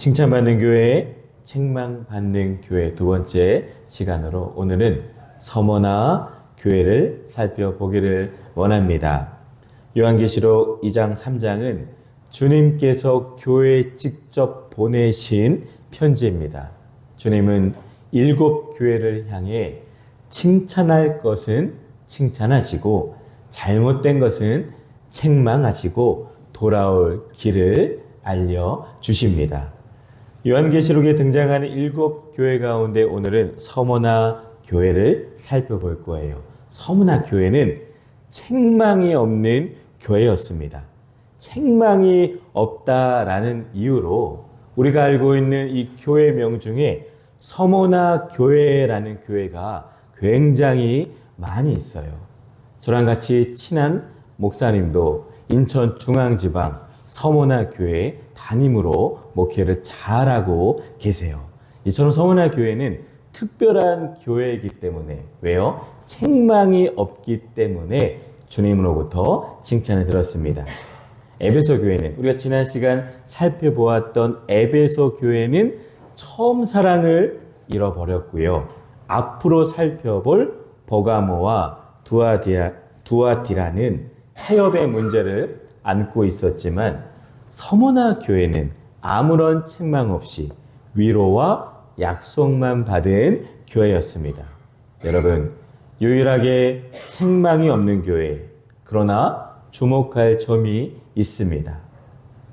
칭찬받는 교회, 책망받는 교회 두 번째 시간으로 오늘은 서머나 교회를 살펴보기를 원합니다. 요한계시록 2장 3장은 주님께서 교회에 직접 보내신 편지입니다. 주님은 7 교회를 향해 칭찬할 것은 칭찬하시고 잘못된 것은 책망하시고 돌아올 길을 알려주십니다. 요한계시록에 등장하는 7 교회 가운데 오늘은 서머나 교회를 살펴볼 거예요. 서머나 교회는 책망이 없는 교회였습니다. 책망이 없다라는 이유로 우리가 알고 있는 이 교회명 중에 서머나 교회라는 교회가 굉장히 많이 있어요. 저랑 같이 친한 목사님도 인천중앙지방 서머나 교회 담임으로 목회를 잘하고 계세요. 이처럼 서머나 교회는 특별한 교회이기 때문에 왜요? 책망이 없기 때문에 주님으로부터 칭찬을 들었습니다. 에베소 교회는 우리가 지난 시간 살펴보았던 에베소 교회는 처음 사랑을 잃어버렸고요. 앞으로 살펴볼 버가모와 두아디라는 타협의 문제를 안고 있었지만 서머나 교회는 아무런 책망 없이 위로와 약속만 받은 교회였습니다. 여러분, 유일하게 책망이 없는 교회, 그러나 주목할 점이 있습니다.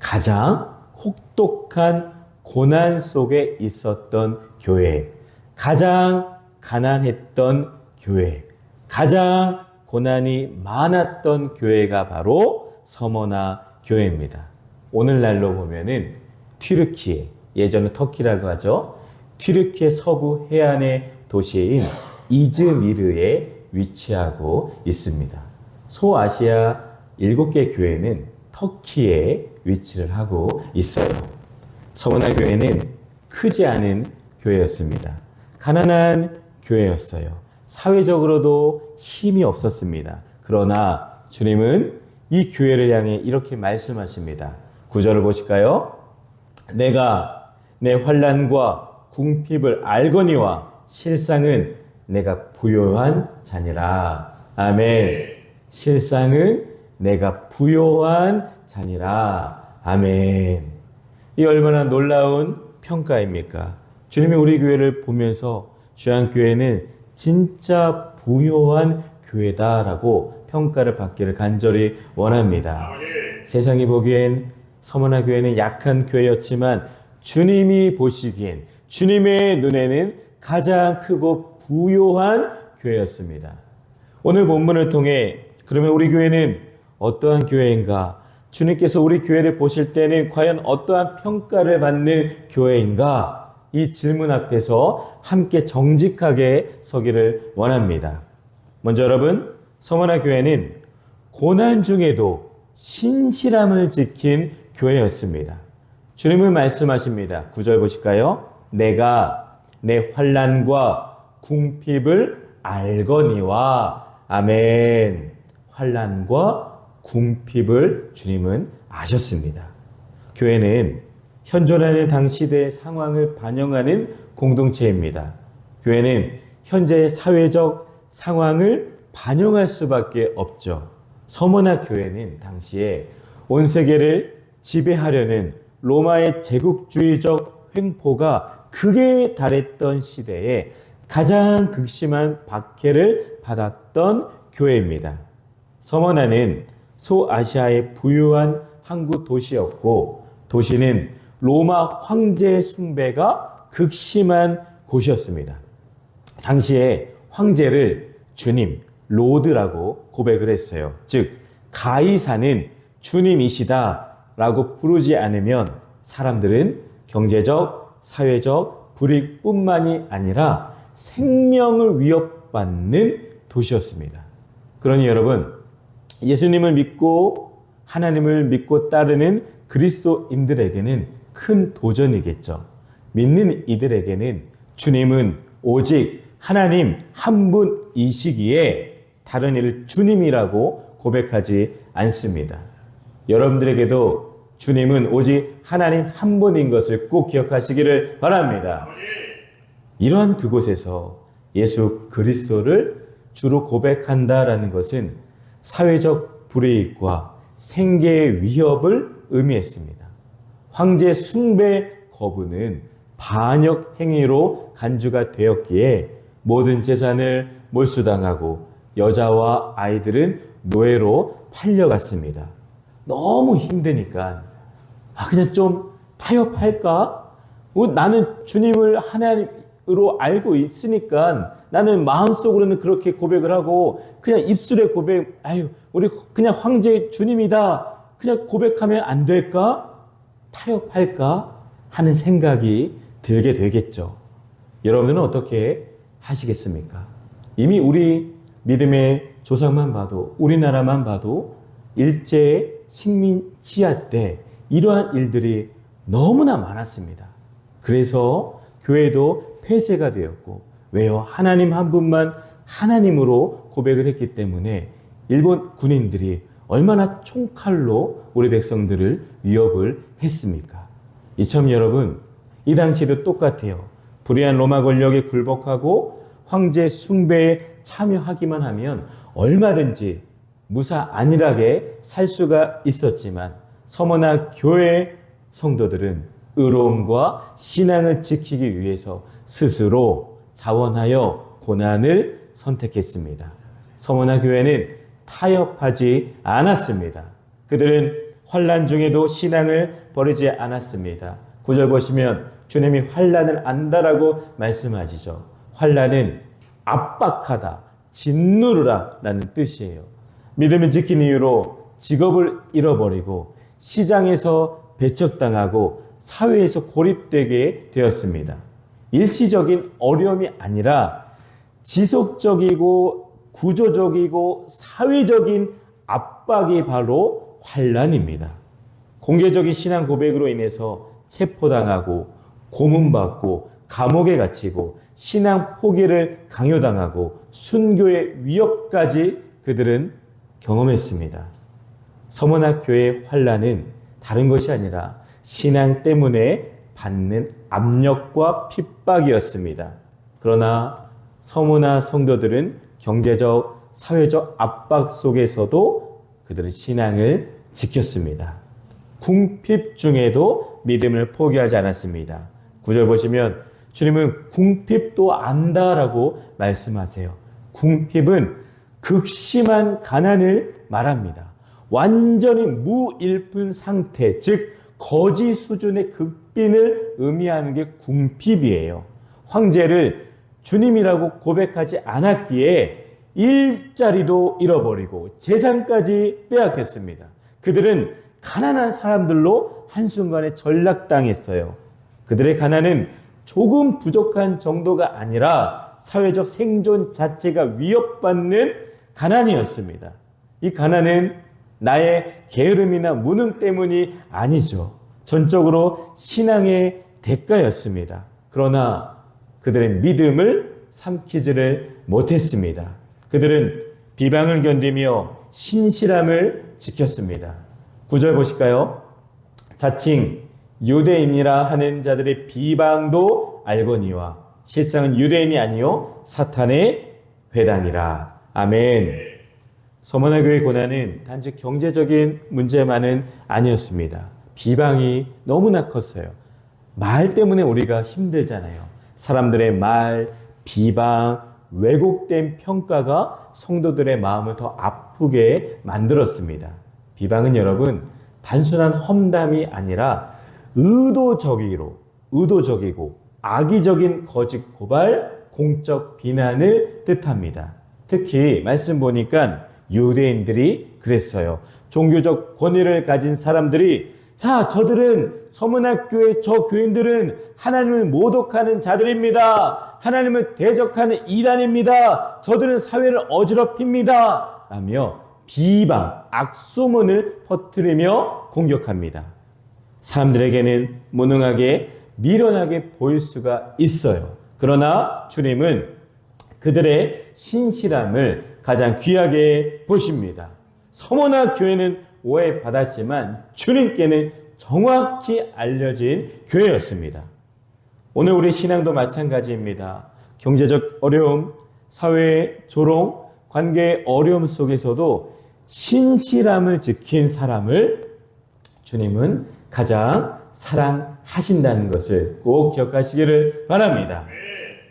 가장 혹독한 고난 속에 있었던 교회, 가장 가난했던 교회, 가장 고난이 많았던 교회가 바로 서머나 교회입니다. 오늘날로 보면은 튀르키예, 예전에 터키라고 하죠. 튀르키예 서부 해안의 도시인 이즈미르에 위치하고 있습니다. 소아시아 7개 교회는 터키에 위치를 하고 있어요. 서머나 교회는 크지 않은 교회였습니다. 가난한 교회였어요. 사회적으로도 힘이 없었습니다. 그러나 주님은 이 교회를 향해 이렇게 말씀하십니다. 9절을 보실까요? 내가 내 환난과 궁핍을 알거니와 실상은 내가 부요한 자니라. 아멘. 실상은 내가 부요한 자니라. 아멘. 이 얼마나 놀라운 평가입니까? 주님이 우리 교회를 보면서 주안교회는 진짜 부요한 교회다라고 평가를 받기를 간절히 원합니다. 세상이 보기엔 서머나 교회는 약한 교회였지만 주님이 보시기엔 주님의 눈에는 가장 크고 부요한 교회였습니다. 오늘 본문을 통해 그러면 우리 교회는 어떠한 교회인가? 주님께서 우리 교회를 보실 때는 과연 어떠한 평가를 받는 교회인가? 이 질문 앞에서 함께 정직하게 서기를 원합니다. 먼저 여러분, 서머나 교회는 고난 중에도 신실함을 지킨 교회였습니다. 주님은 말씀하십니다. 9절 보실까요? 내가 내 환난과 궁핍을 알거니와. 아멘. 환난과 궁핍을 주님은 아셨습니다. 교회는 현존하는 당시대의 상황을 반영하는 공동체입니다. 교회는 현재의 사회적 상황을 반영할 수밖에 없죠. 서머나 교회는 당시에 온 세계를 지배하려는 로마의 제국주의적 횡포가 극에 달했던 시대에 가장 극심한 박해를 받았던 교회입니다. 서머나는 소아시아의 부유한 항구 도시였고 도시는 로마 황제 숭배가 극심한 곳이었습니다. 당시에 황제를 주님, 로드라고 고백을 했어요. 즉 가이사는 주님이시다 라고 부르지 않으면 사람들은 경제적, 사회적 불이익뿐만이 아니라 생명을 위협받는 도시였습니다. 그러니 여러분, 예수님을 믿고 하나님을 믿고 따르는 그리스도인들에게는 큰 도전이겠죠. 믿는 이들에게는 주님은 오직 하나님 한 분이시기에 다른 이를 주님이라고 고백하지 않습니다. 여러분들에게도 주님은 오직 하나님 한 분인 것을 꼭 기억하시기를 바랍니다. 이러한 그곳에서 예수 그리스도를 주로 고백한다라는 것은 사회적 불이익과 생계의 위협을 의미했습니다. 황제 숭배 거부는 반역 행위로 간주가 되었기에 모든 재산을 몰수당하고 여자와 아이들은 노예로 팔려갔습니다. 너무 힘드니까 그냥 좀 타협할까? 나는 주님을 하나님으로 알고 있으니까 나는 마음속으로는 그렇게 고백을 하고 그냥 입술에 고백, 우리 그냥 황제 주님이다. 그냥 고백하면 안 될까? 타협할까? 하는 생각이 들게 되겠죠. 여러분들은 어떻게 하시겠습니까? 이미 우리 믿음의 조상만 봐도, 우리나라만 봐도 일제 식민 치하 때 이러한 일들이 너무나 많았습니다. 그래서 교회도 폐쇄가 되었고, 왜요? 하나님 한 분만 하나님으로 고백을 했기 때문에 일본 군인들이 얼마나 총칼로 우리 백성들을 위협을 했습니까? 이처럼 여러분, 이 당시에도 똑같아요. 불의한 로마 권력에 굴복하고 황제 숭배에 참여하기만 하면 얼마든지 무사 안일하게 살 수가 있었지만 서머나 교회 성도들은 의로움과 신앙을 지키기 위해서 스스로 자원하여 고난을 선택했습니다. 서머나 교회는 타협하지 않았습니다. 그들은 환난 중에도 신앙을 버리지 않았습니다. 9절 보시면 주님이 환난을 안다라고 말씀하시죠. 환난은 압박하다, 짓누르라 라는 뜻이에요. 믿음을 지킨 이유로 직업을 잃어버리고 시장에서 배척당하고 사회에서 고립되게 되었습니다. 일시적인 어려움이 아니라 지속적이고 구조적이고 사회적인 압박이 바로 환난입니다. 공개적인 신앙 고백으로 인해서 체포당하고 고문받고 감옥에 갇히고 신앙 포기를 강요당하고 순교의 위협까지 그들은 경험했습니다. 서머나 교회의 환난은 다른 것이 아니라 신앙 때문에 받는 압력과 핍박이었습니다. 그러나 서머나 성도들은 경제적, 사회적 압박 속에서도 그들은 신앙을 지켰습니다. 궁핍 중에도 믿음을 포기하지 않았습니다. 9절 보시면 주님은 궁핍도 안다라고 말씀하세요. 궁핍은 극심한 가난을 말합니다. 완전히 무일푼 상태, 즉 거지 수준의 극빈을 의미하는 게 궁핍이에요. 황제를 주님이라고 고백하지 않았기에 일자리도 잃어버리고 재산까지 빼앗겼습니다. 그들은 가난한 사람들로 한순간에 전락당했어요. 그들의 가난은 조금 부족한 정도가 아니라 사회적 생존 자체가 위협받는 가난이었습니다. 이 가난은 나의 게으름이나 무능 때문이 아니죠. 전적으로 신앙의 대가였습니다. 그러나 그들의 믿음을 삼키지를 못했습니다. 그들은 비방을 견디며 신실함을 지켰습니다. 9절 보실까요? 자칭 유대인이라 하는 자들의 비방도 알거니와 실상은 유대인이 아니요 사탄의 회당이라. 아멘. 서머나 교회의 고난은 단지 경제적인 문제만은 아니었습니다. 비방이 너무나 컸어요. 말 때문에 우리가 힘들잖아요. 사람들의 말, 비방, 왜곡된 평가가 성도들의 마음을 더 아프게 만들었습니다. 비방은 여러분 단순한 험담이 아니라 의도적이고 악의적인 거짓 고발, 공적 비난을 뜻합니다. 특히 말씀 보니까 유대인들이 그랬어요. 종교적 권위를 가진 사람들이 저들은 서문학교의 저 교인들은 하나님을 모독하는 자들입니다. 하나님을 대적하는 이단입니다. 저들은 사회를 어지럽힙니다. 라며 비방, 악소문을 퍼뜨리며 공격합니다. 사람들에게는 무능하게 미련하게 보일 수가 있어요. 그러나 주님은 그들의 신실함을 가장 귀하게 보십니다. 서머나 교회는 오해받았지만 주님께는 정확히 알려진 교회였습니다. 오늘 우리 신앙도 마찬가지입니다. 경제적 어려움, 사회의 조롱, 관계의 어려움 속에서도 신실함을 지킨 사람을 주님은 가장 사랑하신다는 것을 꼭 기억하시기를 바랍니다.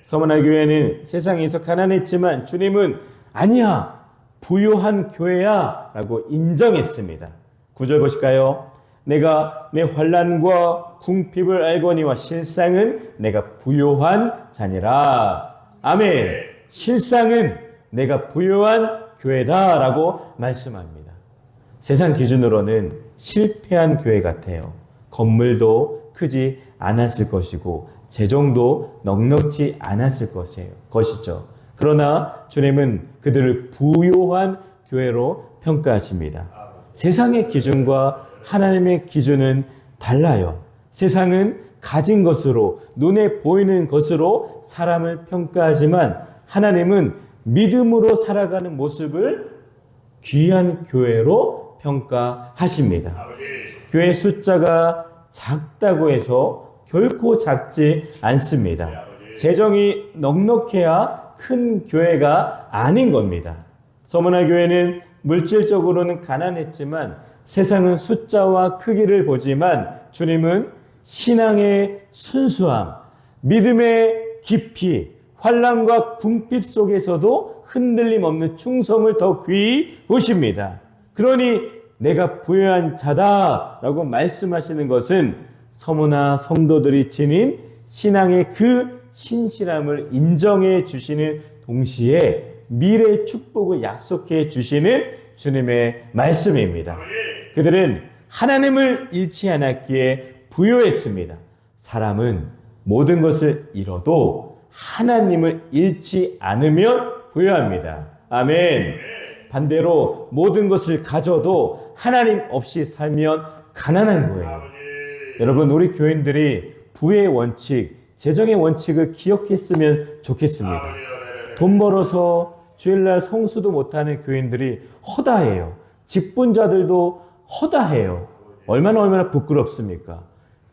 서머나 교회는 세상에서 가난했지만 주님은 아니야, 부유한 교회야 라고 인정했습니다. 9절 보실까요? 내가 내 환난과 궁핍을 알거니와 실상은 내가 부유한 자니라. 아멘. 실상은 내가 부유한 교회다라고 말씀합니다. 세상 기준으로는 실패한 교회 같아요. 건물도 크지 않았을 것이고 재정도 넉넉지 않았을 것이죠. 그러나 주님은 그들을 부유한 교회로 평가하십니다. 세상의 기준과 하나님의 기준은 달라요. 세상은 가진 것으로, 눈에 보이는 것으로 사람을 평가하지만 하나님은 믿음으로 살아가는 모습을 귀한 교회로 평가하십니다. 교회 숫자가 작다고 해서 결코 작지 않습니다. 재정이 넉넉해야 큰 교회가 아닌 겁니다. 서머나 교회는 물질적으로는 가난했지만 세상은 숫자와 크기를 보지만 주님은 신앙의 순수함, 믿음의 깊이, 환난과 궁핍 속에서도 흔들림 없는 충성을 더 귀히 보십니다. 그러니 내가 부유한 자다라고 말씀하시는 것은 서머나 성도들이 지닌 신앙의 그 신실함을 인정해 주시는 동시에 미래의 축복을 약속해 주시는 주님의 말씀입니다. 그들은 하나님을 잃지 않았기에 부유했습니다. 사람은 모든 것을 잃어도 하나님을 잃지 않으면 부유합니다. 아멘. 반대로 모든 것을 가져도 하나님 없이 살면 가난한 거예요. 여러분, 우리 교인들이 부의 원칙, 재정의 원칙을 기억했으면 좋겠습니다. 돈 벌어서 주일날 성수도 못하는 교인들이 허다해요. 직분자들도 허다해요. 얼마나 부끄럽습니까?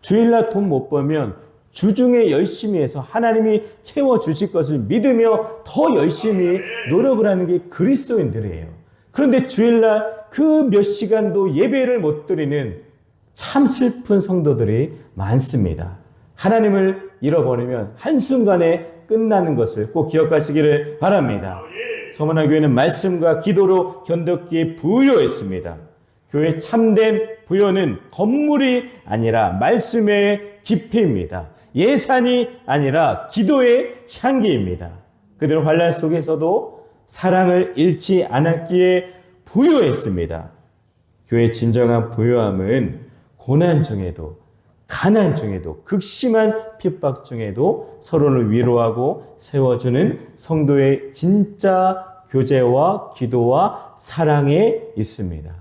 주일날 돈 못 벌면 주중에 열심히 해서 하나님이 채워주실 것을 믿으며 더 열심히 노력을 하는 게 그리스도인들이에요. 그런데 주일날 그 몇 시간도 예배를 못 드리는 참 슬픈 성도들이 많습니다. 하나님을 잃어버리면 한순간에 끝나는 것을 꼭 기억하시기를 바랍니다. 서머나 교회는 말씀과 기도로 견뎠기에 부유했습니다. 교회 참된 부여는 건물이 아니라 말씀의 깊이입니다. 예산이 아니라 기도의 향기입니다. 그들은 환난 속에서도 사랑을 잃지 않았기에 부유했습니다. 교회의 진정한 부유함은 고난 중에도, 가난 중에도, 극심한 핍박 중에도 서로를 위로하고 세워주는 성도의 진짜 교제와 기도와 사랑에 있습니다.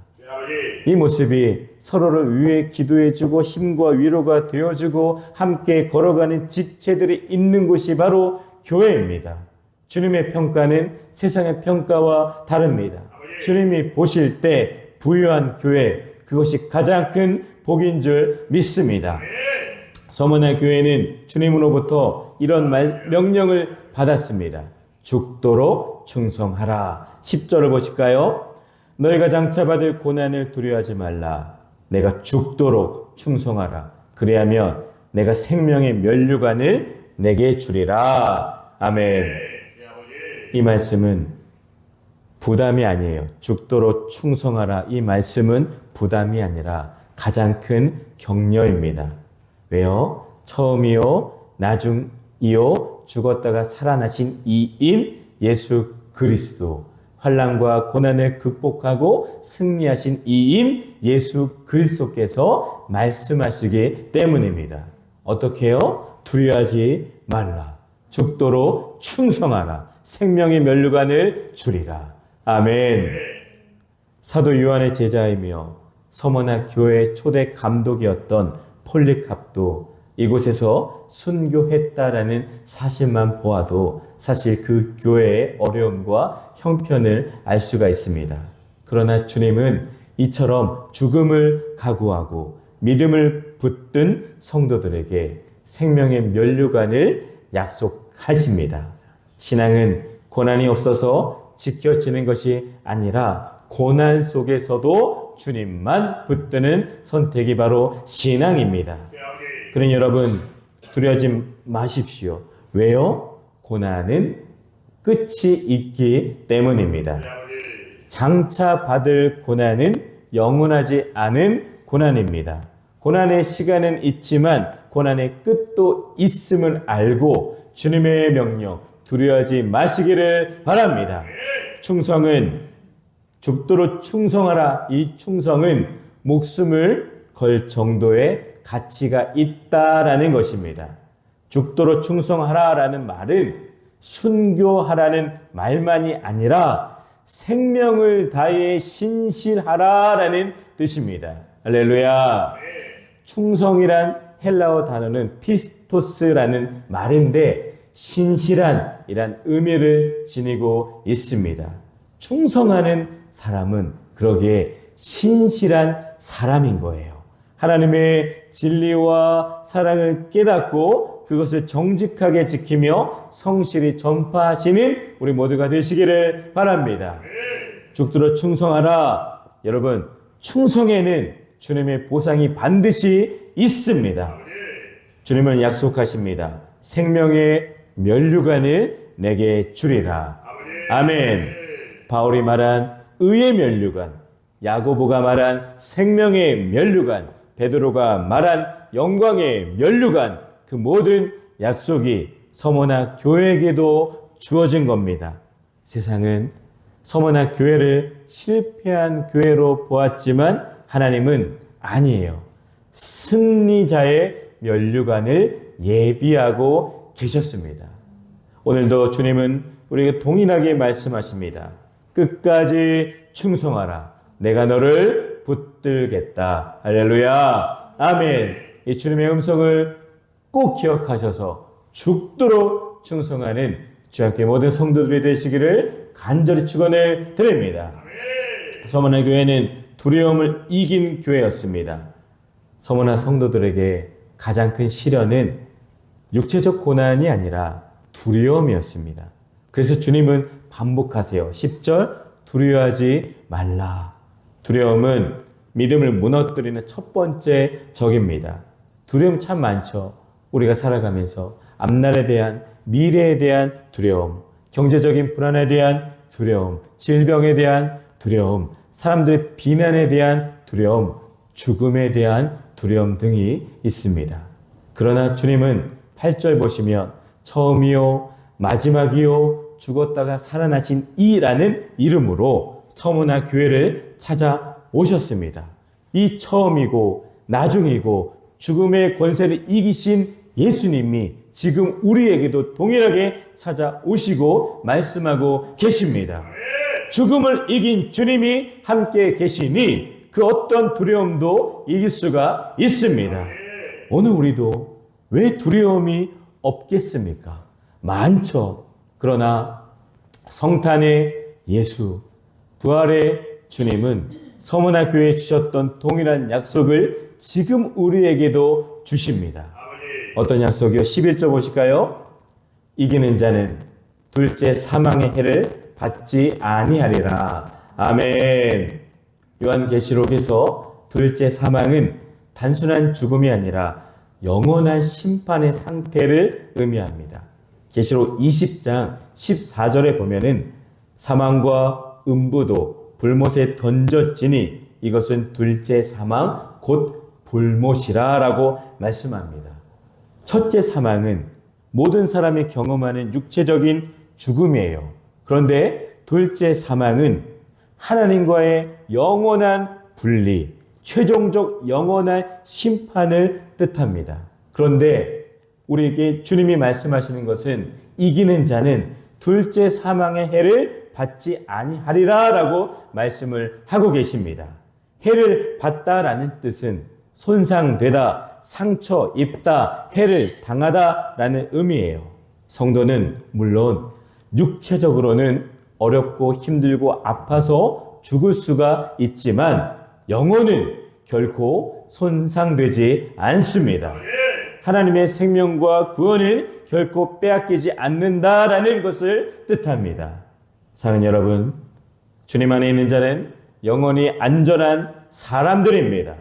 이 모습이 서로를 위해 기도해주고 힘과 위로가 되어주고 함께 걸어가는 지체들이 있는 곳이 바로 교회입니다. 주님의 평가는 세상의 평가와 다릅니다. 주님이 보실 때 부유한 교회, 그것이 가장 큰 복인 줄 믿습니다. 서머나 교회는 주님으로부터 이런 명령을 받았습니다. 죽도록 충성하라. 10절을 보실까요? 너희가 장차 받을 고난을 두려워하지 말라. 내가 죽도록 충성하라. 그리하면 내가 생명의 면류관을 내게 주리라. 아멘. 이 말씀은 부담이 아니에요. 죽도록 충성하라. 이 말씀은 부담이 아니라 가장 큰 격려입니다. 왜요? 처음이요, 나중이요, 죽었다가 살아나신 이인 예수 그리스도. 환난과 고난을 극복하고 승리하신 이인 예수 그리스도께서 말씀하시기 때문입니다. 어떻게 해요? 두려워하지 말라. 죽도록 충성하라. 생명의 면류관을 주리라. 아멘. 사도 요한의 제자이며 서머나 교회 초대 감독이었던 폴리캅도 이곳에서 순교했다라는 사실만 보아도 사실 그 교회의 어려움과 형편을 알 수가 있습니다. 그러나 주님은 이처럼 죽음을 각오하고 믿음을 붙든 성도들에게 생명의 면류관을 약속하십니다. 신앙은 고난이 없어서 지켜지는 것이 아니라 고난 속에서도 주님만 붙드는 선택이 바로 신앙입니다. 그러니 여러분 두려워하지 마십시오. 왜요? 고난은 끝이 있기 때문입니다. 장차 받을 고난은 영원하지 않은 고난입니다. 고난의 시간은 있지만 고난의 끝도 있음을 알고 주님의 명령 두려워하지 마시기를 바랍니다. 충성은 죽도록 충성하라. 이 충성은 목숨을 걸 정도의 가치가 있다라는 것입니다. 죽도록 충성하라라는 말은 순교하라는 말만이 아니라 생명을 다해 신실하라라는 뜻입니다. 할렐루야. 충성이란 헬라어 단어는 피스토스라는 말인데 신실한이란 의미를 지니고 있습니다. 충성하는 사람은 그러기에 신실한 사람인 거예요. 하나님의 진리와 사랑을 깨닫고 그것을 정직하게 지키며 성실히 전파하시는 우리 모두가 되시기를 바랍니다. 죽도록 충성하라. 여러분, 충성에는 주님의 보상이 반드시 있습니다. 주님은 약속하십니다. 생명의 면류관을 내게 주리라. 아멘. 바울이 말한 의의 면류관, 야고보가 말한 생명의 면류관, 베드로가 말한 영광의 면류관, 그 모든 약속이 서머나 교회에게도 주어진 겁니다. 세상은 서머나 교회를 실패한 교회로 보았지만 하나님은 아니에요. 승리자의 면류관을 예비하고 계셨습니다. 오늘도 주님은 우리에게 동일하게 말씀하십니다. 끝까지 충성하라. 내가 너를 붙들겠다. 할렐루야. 아멘. 이 주님의 음성을 꼭 기억하셔서 죽도록 충성하는 주의 학교 모든 성도들이 되시기를 간절히 축원을 드립니다. 서머나 교회는 두려움을 이긴 교회였습니다. 서머나 성도들에게 가장 큰 시련은 육체적 고난이 아니라 두려움이었습니다. 그래서 주님은 반복하세요. 10절 두려워하지 말라. 두려움은 믿음을 무너뜨리는 첫 번째 적입니다. 두려움 참 많죠. 우리가 살아가면서 앞날에 대한 미래에 대한 두려움, 경제적인 불안에 대한 두려움, 질병에 대한 두려움, 사람들의 비난에 대한 두려움, 죽음에 대한 두려움 등이 있습니다. 그러나 주님은 8절 보시면 처음이요 마지막이요 죽었다가 살아나신 이라는 이름으로 서머나 교회를 찾아오셨습니다. 이 처음이고 나중이고 죽음의 권세를 이기신 예수님이 지금 우리에게도 동일하게 찾아오시고 말씀하고 계십니다. 죽음을 이긴 주님이 함께 계시니 그 어떤 두려움도 이길 수가 있습니다. 오늘 우리도 왜 두려움이 없겠습니까? 많죠. 그러나 성탄의 예수, 부활의 주님은 서머나 교회에 주셨던 동일한 약속을 지금 우리에게도 주십니다. 어떤 약속이요? 11절 보실까요? 이기는 자는 둘째 사망의 해를 받지 아니하리라. 아멘. 요한계시록에서 둘째 사망은 단순한 죽음이 아니라 영원한 심판의 상태를 의미합니다. 계시록 20장 14절에 보면은 사망과 음부도 불못에 던졌지니 이것은 둘째 사망 곧 불못이라 라고 말씀합니다. 첫째 사망은 모든 사람이 경험하는 육체적인 죽음이에요. 그런데 둘째 사망은 하나님과의 영원한 분리, 최종적 영원한 심판을 뜻합니다. 그런데 우리에게 주님이 말씀하시는 것은 이기는 자는 둘째 사망의 해를 받지 아니하리라 라고 말씀을 하고 계십니다. 해를 받다라는 뜻은 손상되다, 상처 입다, 해를 당하다 라는 의미예요. 성도는 물론 육체적으로는 어렵고 힘들고 아파서 죽을 수가 있지만 영혼은 결코 손상되지 않습니다. 하나님의 생명과 구원은 결코 빼앗기지 않는다라는 것을 뜻합니다. 사랑하는 여러분, 주님 안에 있는 자는 영원히 안전한 사람들입니다.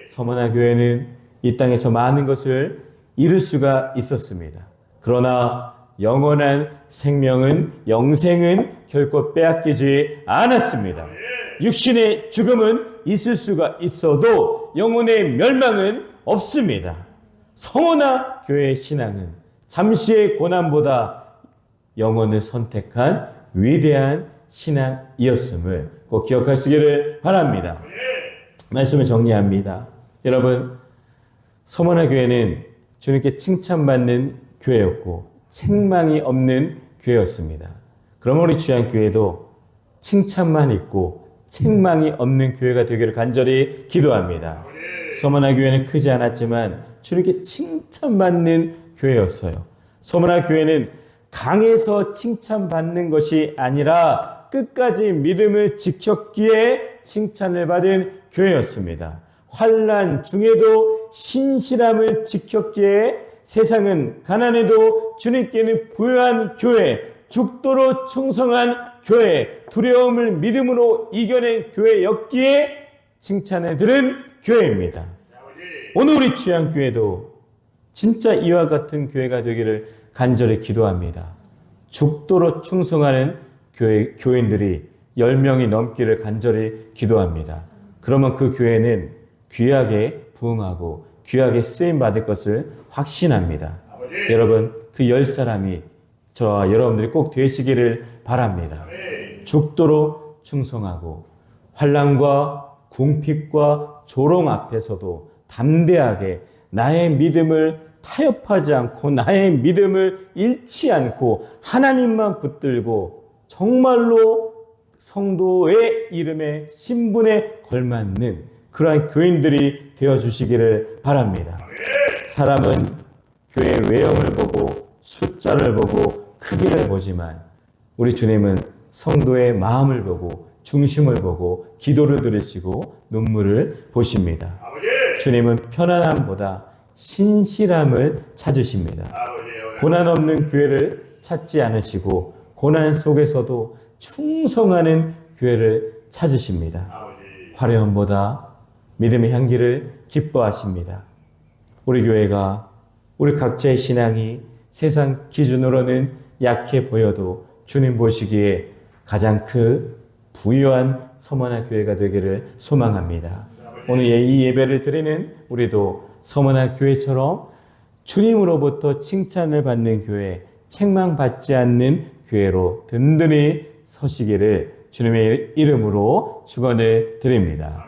서머나 교회는 이 땅에서 많은 것을 잃을 수가 있었습니다. 그러나 영원한 생명은, 영생은 결코 빼앗기지 않았습니다. 육신의 죽음은 있을 수가 있어도 영혼의 멸망은 없습니다. 서머나 교회의 신앙은 잠시의 고난보다 영혼을 선택한 위대한 신앙이었음을 꼭 기억하시기를 바랍니다. 말씀을 정리합니다. 여러분, 서머나 교회는 주님께 칭찬받는 교회였고 책망이 없는 교회였습니다. 그럼 우리 주안교회도 칭찬만 있고 책망이 없는 교회가 되기를 간절히 기도합니다. 서머나 교회는 크지 않았지만 주님께 칭찬받는 교회였어요. 서머나 교회는 강해서 칭찬받는 것이 아니라 끝까지 믿음을 지켰기에 칭찬을 받은 교회였습니다. 환난 중에도 신실함을 지켰기에 세상은 가난해도 주님께는 부유한 교회, 죽도록 충성한 교회, 두려움을 믿음으로 이겨낸 교회였기에 칭찬을 들은 교회입니다. 오늘 우리 주양교회도 진짜 이와 같은 교회가 되기를 간절히 기도합니다. 죽도록 충성하는 교인들이 10명이 넘기를 간절히 기도합니다. 그러면 그 교회는 귀하게 부흥하고 귀하게 쓰임받을 것을 확신합니다. 여러분, 그 10사람이 저와 여러분들이 꼭 되시기를 바랍니다. 죽도록 충성하고 환난과 궁핍과 조롱 앞에서도 담대하게 나의 믿음을 타협하지 않고 나의 믿음을 잃지 않고 하나님만 붙들고 정말로 성도의 이름에 신분에 걸맞는 그러한 교인들이 되어주시기를 바랍니다. 사람은 교회 외형을 보고 숫자를 보고 크기를 보지만 우리 주님은 성도의 마음을 보고 중심을 보고 기도를 들으시고 눈물을 보십니다. 주님은 편안함보다 신실함을 찾으십니다. 고난 없는 교회를 찾지 않으시고 고난 속에서도 충성하는 교회를 찾으십니다. 화려함보다 믿음의 향기를 기뻐하십니다. 우리 교회가 우리 각자의 신앙이 세상 기준으로는 약해 보여도 주님 보시기에 가장 부유한 서머나 교회가 되기를 소망합니다. 오늘 이 예배를 드리는 우리도 서머나 교회처럼 주님으로부터 칭찬을 받는 교회, 책망받지 않는 교회로 든든히 서시기를 주님의 이름으로 축원을 드립니다.